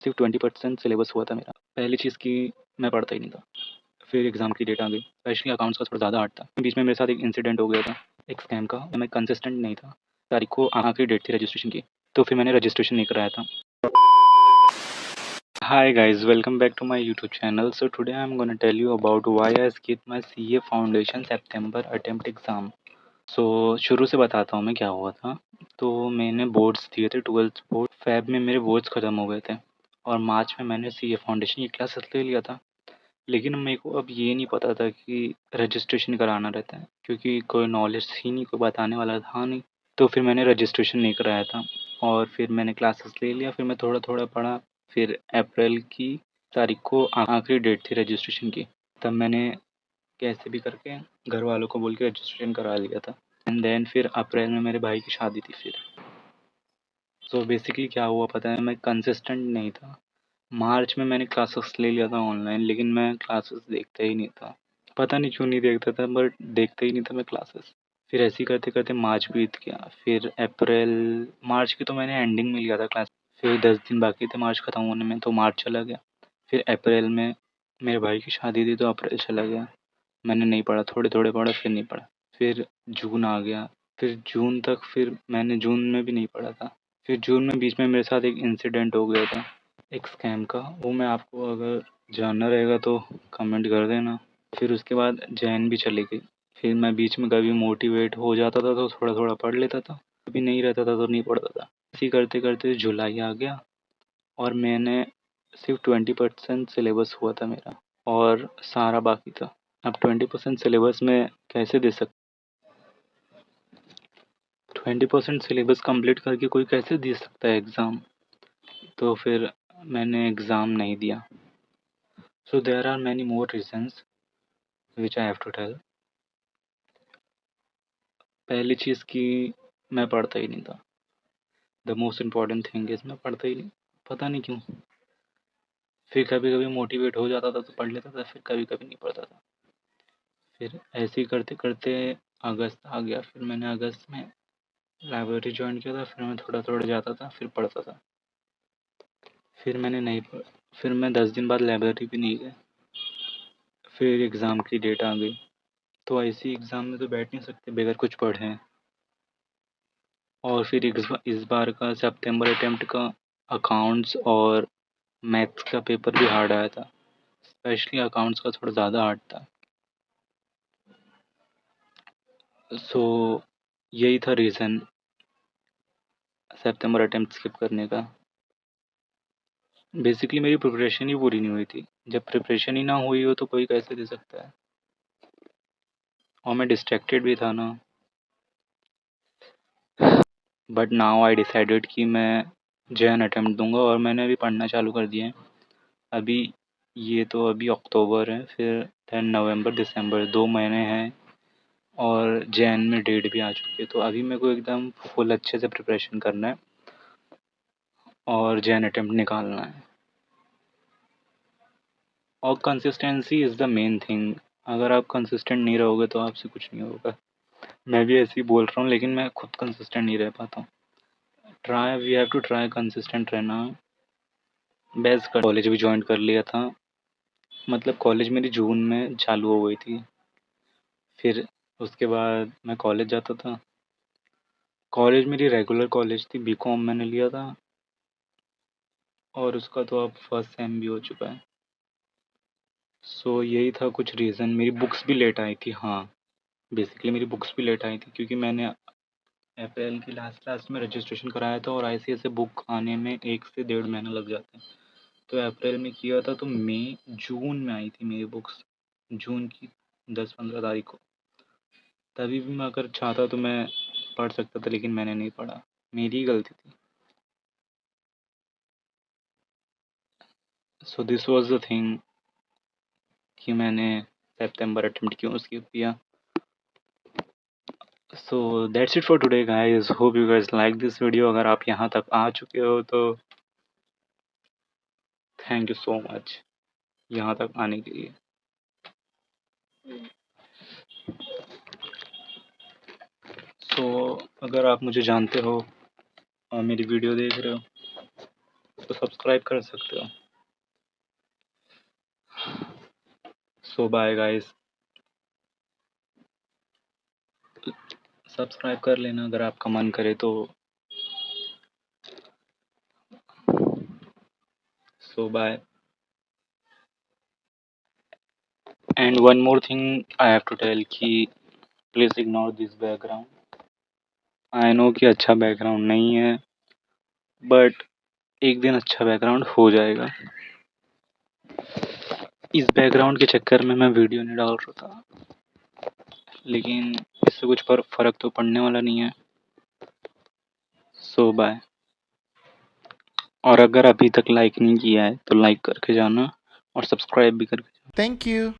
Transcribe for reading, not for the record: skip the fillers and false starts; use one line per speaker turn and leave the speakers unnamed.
सिर्फ 20% सिलेबस हुआ था मेरा। पहली चीज़ कि मैं पढ़ता ही नहीं था। फिर एग्ज़ाम की डेट आ गई, स्पेशली अकाउंट्स का थोड़ा ज़्यादा हार्ड था। बीच में मेरे साथ एक इंसिडेंट हो गया था, एक स्कैम का। मैं कंसिस्टेंट नहीं था। तारीख को आखिरी डेट थी रजिस्ट्रेशन की, तो फिर मैंने रजिस्ट्रेशन नहीं कराया था। Hi guys, welcome back to my YouTube channel. So today I'm gonna tell you about why I skipped my CA Foundation September attempt exam. So शुरू से बताता हूँ मैं क्या हुआ था। तो मैंने बोर्ड्स दिए थे, 12th बोर्ड। फेब में मेरे बोर्ड्स ख़त्म हो गए थे और मार्च में मैंने CA फाउंडेशन की क्लासेस ले लिया था। लेकिन मेरे को अब ये नहीं पता था कि रजिस्ट्रेशन कराना रहता है, क्योंकि कोई नॉलेज ही नहीं, कोई बताने वाला था नहीं। तो फिर मैंने रजिस्ट्रेशन नहीं कराया था और फिर मैंने क्लासेस ले लिया। फिर मैं थोड़ा थोड़ा पढ़ा। फिर अप्रैल की तारीख को आखिरी डेट थी रजिस्ट्रेशन की, तब मैंने कैसे भी करके घर वालों को बोल के रजिस्ट्रेशन करा लिया था। एंड देन फिर अप्रैल में मेरे भाई की शादी थी। फिर सो बेसिकली क्या हुआ पता है, मैं कंसिस्टेंट नहीं था। मार्च में मैंने क्लासेस ले लिया था ऑनलाइन, लेकिन मैं क्लासेस देखता ही नहीं था। पता नहीं क्यों नहीं देखता था, बट देखता ही नहीं था मैं क्लासेस। फिर ऐसे ही करते करते मार्च बीत गया। फिर अप्रैल, मार्च की तो मैंने एंडिंग में लिया था क्लास। फिर 10 दिन बाकी थे मार्च ख़त्म होने में, तो मार्च चला गया। फिर अप्रैल में मेरे भाई की शादी थी, तो अप्रैल चला गया। मैंने नहीं पढ़ा, थोड़े थोड़े पढ़ा, फिर नहीं पढ़ा। फिर जून आ गया। फिर जून तक फिर मैंने जून में भी नहीं पढ़ा था। फिर जून में बीच में मेरे साथ एक इंसिडेंट हो गया था, एक स्कैम का। वो मैं आपको अगर जानना रहेगा तो कमेंट कर देना। फिर उसके बाद जैन भी चली गई। फिर मैं बीच में कभी मोटिवेट हो जाता था तो थोड़ा थोड़ा पढ़ लेता था, कभी नहीं रहता था तो नहीं पढ़ता था। ऐसे ही करते करते जुलाई आ गया और मैंने सिर्फ 20% सिलेबस हुआ था मेरा और सारा बाकी था। अब 20% सिलेबस में कैसे दे सकते? 20% सिलेबस कंप्लीट करके कोई कैसे दे सकता है एग्ज़ाम? तो फिर मैंने एग्ज़ाम नहीं दिया। So there are many more reasons which I have to tell. पहली चीज़ कि मैं पढ़ता ही नहीं था। The most important thing is मैं पढ़ता ही नहीं, पता नहीं क्यों। फिर कभी कभी मोटिवेट हो जाता था तो पढ़ लेता था, फिर कभी कभी नहीं पढ़ता था। फिर ऐसे ही करते करते अगस्त आ गया। फिर मैंने अगस्त में लाइब्रेरी ज्वाइन किया था। फिर मैं थोड़ा थोड़ा जाता था, फिर पढ़ता था। फिर मैंने नहीं पढ़ फिर मैं 10 दिन बाद लाइब्रेरी भी नहीं गया। फिर एग्ज़ाम की डेट आ गई, तो ऐसी एग्ज़ाम में तो बैठ नहीं सकते बगैर कुछ पढ़े। और फिर इस बार का सितंबर अटेम्प्ट का अकाउंट्स और मैथ्स का पेपर भी हार्ड आया था। स्पेशली अकाउंट्स का थोड़ा ज़्यादा हार्ड था। सो यही था रीज़न सितंबर अटेम्प्ट स्किप करने का। बेसिकली मेरी प्रिपरेशन ही पूरी नहीं हुई थी। जब प्रिपरेशन ही ना हुई हो तो कोई कैसे दे सकता है? और मैं डिस्ट्रैक्टेड भी था ना। बट नाउ आई डिसाइडेड कि मैं जेएन अटेम्प्ट दूंगा और मैंने अभी पढ़ना चालू कर दिया है। अभी ये तो अभी अक्टूबर है, फिर 10 नवंबर दिसंबर 2 महीने हैं और जैन में डेट भी आ चुकी है। तो अभी मेरे को एकदम फुल अच्छे से प्रिपरेशन करना है और जैन अटेम्प्ट निकालना है। और consistency is the main thing. अगर आप कंसिस्टेंट नहीं रहोगे तो आपसे कुछ नहीं होगा। मैं भी ऐसे ही बोल रहा हूँ, लेकिन मैं खुद कंसिस्टेंट नहीं रह पाता हूँ। We have to try consistent रहना। बेस्ट कर कॉलेज भी ज्वाइन कर लिया था। मतलब कॉलेज मेरी जून में चालू हो गई थी। फिर उसके बाद मैं कॉलेज जाता था। कॉलेज मेरी रेगुलर कॉलेज थी, बीकॉम मैंने लिया था और उसका तो अब फर्स्ट सेम भी हो चुका है। सो यही था कुछ रीज़न। मेरी बुक्स भी लेट आई थी। हाँ, बेसिकली मेरी बुक्स भी लेट आई थी क्योंकि मैंने अप्रैल की लास्ट लास्ट में रजिस्ट्रेशन कराया था और ऐसे ऐसे बुक आने में 1 से 1.5 महीना लग जाता है। तो अप्रैल में किया था तो मई जून में आई थी मेरी बुक्स, जून की 10-15 तारीख को। तभी भी मैं अगर चाहता तो मैं पढ़ सकता था, लेकिन मैंने नहीं पढ़ा। मेरी ही गलती थी। So this was the thing कि मैंने सितंबर अटेम्प्ट क्यों स्किप किया। So that's it for today guys. Hope you guys like this video. अगर आप यहाँ तक आ चुके हो तो थैंक यू सो मच यहाँ तक आने के लिए। सो अगर आप मुझे जानते हो और मेरी वीडियो देख रहे हो तो सब्सक्राइब कर सकते हो। सो बाय गाइस, सब्सक्राइब कर लेना अगर आपका मन करे तो। So bye. And one more thing I have to tell कि please ignore this background. I know कि अच्छा बैकग्राउंड नहीं है, बट एक दिन अच्छा बैकग्राउंड हो जाएगा। इस बैकग्राउंड के चक्कर में मैं वीडियो नहीं डाल रहा था, लेकिन इससे कुछ फ़र्क तो पड़ने वाला नहीं है। सो बाय। और अगर अभी तक लाइक नहीं किया है तो लाइक करके जाना और सब्सक्राइब भी करके जाना।
Thank you.